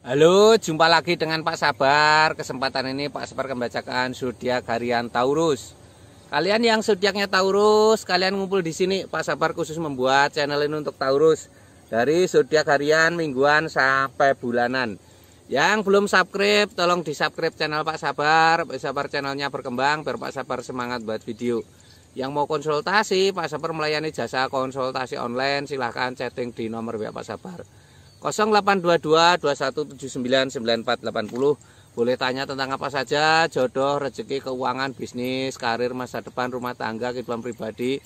Halo, jumpa lagi dengan Pak Sabar. Kesempatan ini Pak Sabar akan membacakan zodiak harian Taurus. Kalian yang zodiaknya Taurus, kalian ngumpul di sini. Pak Sabar khusus membuat channel ini untuk Taurus. Dari zodiak harian, mingguan sampai bulanan. Yang belum subscribe, tolong di-subscribe channel Pak Sabar. Pak Sabar channelnya berkembang biar Pak Sabar semangat buat video. Yang mau konsultasi, Pak Sabar melayani jasa konsultasi online. Silahkan chatting di nomor WA Pak Sabar 0822 2179 9480. Boleh tanya tentang apa saja, jodoh, rezeki, keuangan, bisnis, karir, masa depan, rumah tangga, kehidupan pribadi.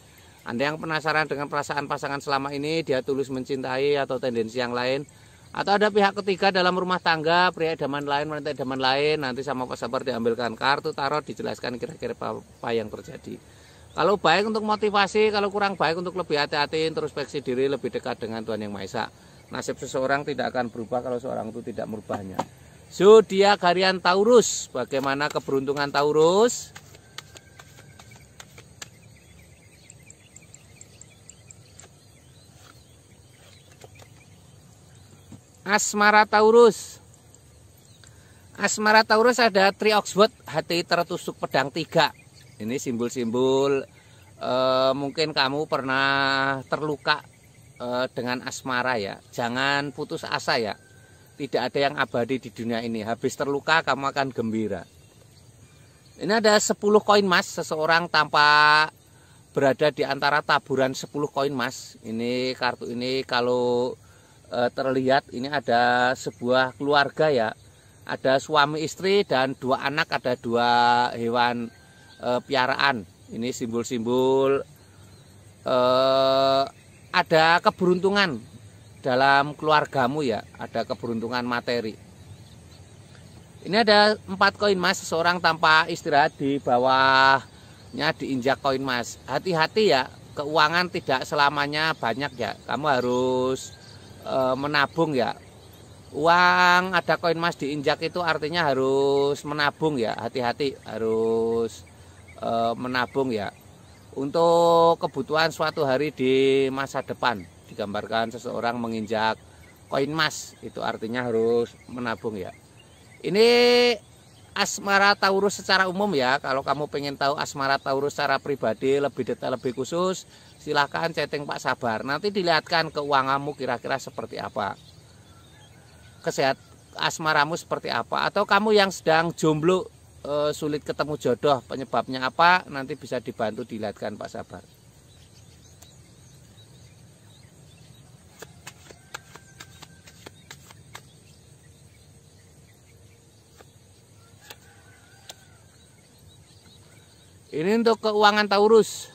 Anda yang penasaran dengan perasaan pasangan selama ini, dia tulus mencintai atau tendensi yang lain, atau ada pihak ketiga dalam rumah tangga, pria idaman lain, wanita idaman lain, nanti sama Pak Sabar diambilkan kartu tarot, dijelaskan kira-kira apa yang terjadi. Kalau baik untuk motivasi, kalau kurang baik untuk lebih hati-hati, introspeksi diri, lebih dekat dengan Tuhan Yang Maha Esa. Nasib seseorang tidak akan berubah kalau seorang itu tidak merubahnya. Zodiak harian Taurus. Bagaimana keberuntungan Taurus? Asmara Taurus. Asmara Taurus ada Tree Oxwood, hati tertusuk pedang 3. Ini simbol-simbol mungkin kamu pernah terluka dengan asmara ya. Jangan putus asa ya. Tidak ada yang abadi di dunia ini. Habis terluka kamu akan gembira. Ini ada 10 koin emas. Seseorang tanpa berada di antara taburan 10 koin emas. Ini kartu ini kalau terlihat ini ada sebuah keluarga ya. Ada suami istri dan 2 anak, ada 2 hewan piaraan. Ini simbol-simbol ada keberuntungan dalam keluargamu ya, ada keberuntungan materi. Ini ada 4 koin emas, seseorang tanpa istirahat di bawahnya diinjak koin emas. Hati-hati ya, keuangan tidak selamanya banyak ya, kamu harus menabung ya. Uang ada koin emas diinjak itu artinya harus menabung ya, hati-hati harus menabung ya. Untuk kebutuhan suatu hari di masa depan, digambarkan seseorang menginjak koin emas, itu artinya harus menabung ya. Ini asmara Taurus secara umum ya. Kalau kamu pengen tahu asmara Taurus secara pribadi lebih detail, lebih khusus, silahkan chatting Pak Sabar. Nanti dilihatkan keuanganmu kira-kira seperti apa, kesehatan asmaramu seperti apa, atau kamu yang sedang jomblo sulit ketemu jodoh, penyebabnya apa, nanti bisa dibantu dilihatkan Pak Sabar. Ini untuk keuangan Taurus.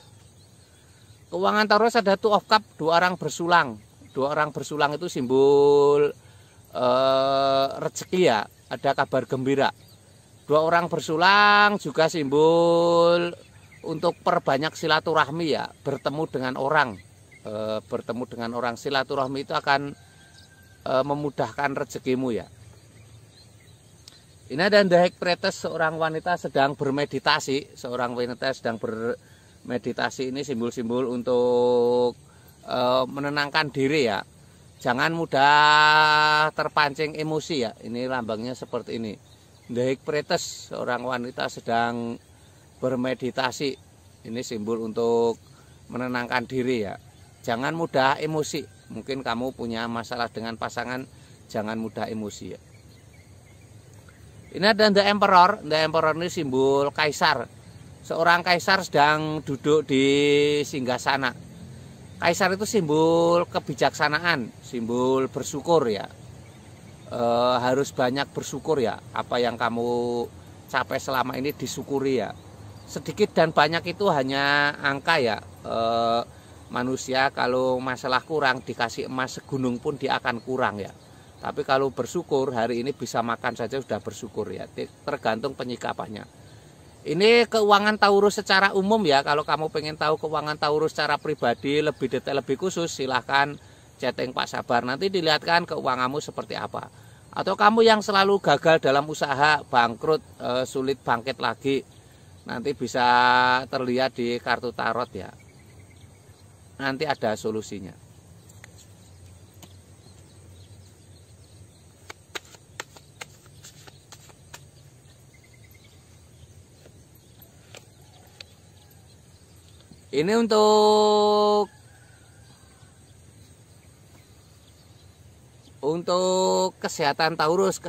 Keuangan Taurus ada Two of Cup, 2 orang bersulang. 2 orang bersulang itu simbol rezeki ya, ada kabar gembira. 2 orang bersulang juga simbol untuk perbanyak silaturahmi ya, bertemu dengan orang. Bertemu dengan orang, silaturahmi itu akan memudahkan rezekimu ya. Ini ada The High Priestess, seorang wanita sedang bermeditasi. Seorang wanita sedang bermeditasi, ini simbol-simbol untuk menenangkan diri ya. Jangan mudah terpancing emosi ya, ini lambangnya seperti ini. The High Priestess, seorang wanita sedang bermeditasi. Ini simbol untuk menenangkan diri ya. Jangan mudah emosi. Mungkin kamu punya masalah dengan pasangan, jangan mudah emosi ya. Ini ada The Emperor. The Emperor ini simbol kaisar. Seorang kaisar sedang duduk di singgasana. Kaisar itu simbol kebijaksanaan, simbol bersyukur ya. Harus banyak bersyukur ya, apa yang kamu capai selama ini disyukuri ya. Sedikit dan banyak itu hanya angka ya. Manusia kalau masalah kurang dikasih emas segunung pun dia akan kurang ya. Tapi kalau bersyukur, hari ini bisa makan saja sudah bersyukur ya, tergantung penyikapannya. Ini keuangan Taurus secara umum ya. Kalau kamu pengen tahu keuangan Taurus secara pribadi lebih detail, lebih khusus, silahkan chatting Pak Sabar. Nanti dilihatkan keuanganmu seperti apa. Atau kamu yang selalu gagal dalam usaha, bangkrut, sulit bangkit lagi, nanti bisa terlihat di kartu tarot ya. Nanti ada solusinya. Ini untuk kesehatan Taurus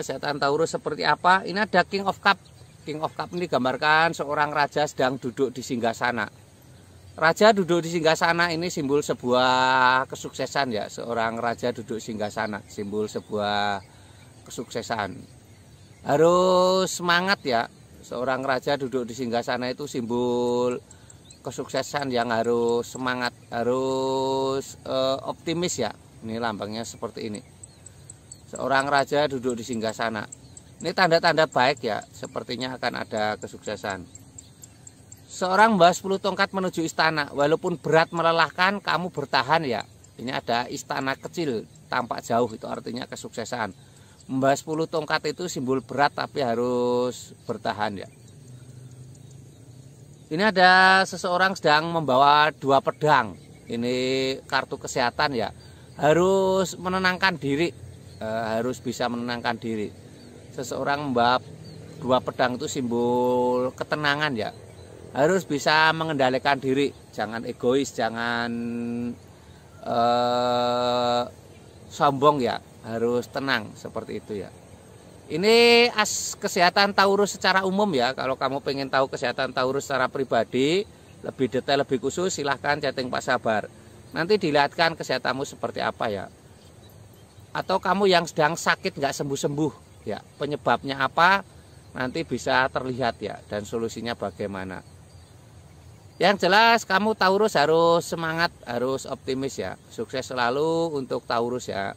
seperti apa? Ini ada King of Cup. King of Cup ini gambarkan seorang raja sedang duduk di singgasana. Raja duduk di singgasana ini simbol sebuah kesuksesan ya. Seorang raja duduk di singgasana, simbol sebuah kesuksesan. Harus semangat ya. Seorang raja duduk di singgasana itu simbol kesuksesan yang harus semangat, harus optimis ya. Ini lambangnya seperti ini. Seorang raja duduk di singgasana. Ini tanda-tanda baik ya, sepertinya akan ada kesuksesan. Seorang membawa 10 tongkat menuju istana, walaupun berat melelahkan, kamu bertahan ya. Ini ada istana kecil, tampak jauh, itu artinya kesuksesan. Membawa 10 tongkat itu simbol berat tapi harus bertahan ya. Ini ada seseorang sedang membawa 2 pedang. Ini kartu kesehatan ya. Harus menenangkan diri, harus bisa menenangkan diri. Seseorang membawa 2 pedang itu simbol ketenangan ya. Harus bisa mengendalikan diri, jangan egois, jangan sombong ya. Harus tenang seperti itu ya. Ini kesehatan Taurus secara umum ya. Kalau kamu pengen tahu kesehatan Taurus secara pribadi, lebih detail, lebih khusus, silahkan chatting Pak Sabar. Nanti dilihatkan kesehatanmu seperti apa ya. Atau kamu yang sedang sakit nggak sembuh-sembuh ya, penyebabnya apa, nanti bisa terlihat ya, dan solusinya bagaimana. Yang jelas kamu Taurus harus semangat, harus optimis ya. Sukses selalu untuk Taurus ya.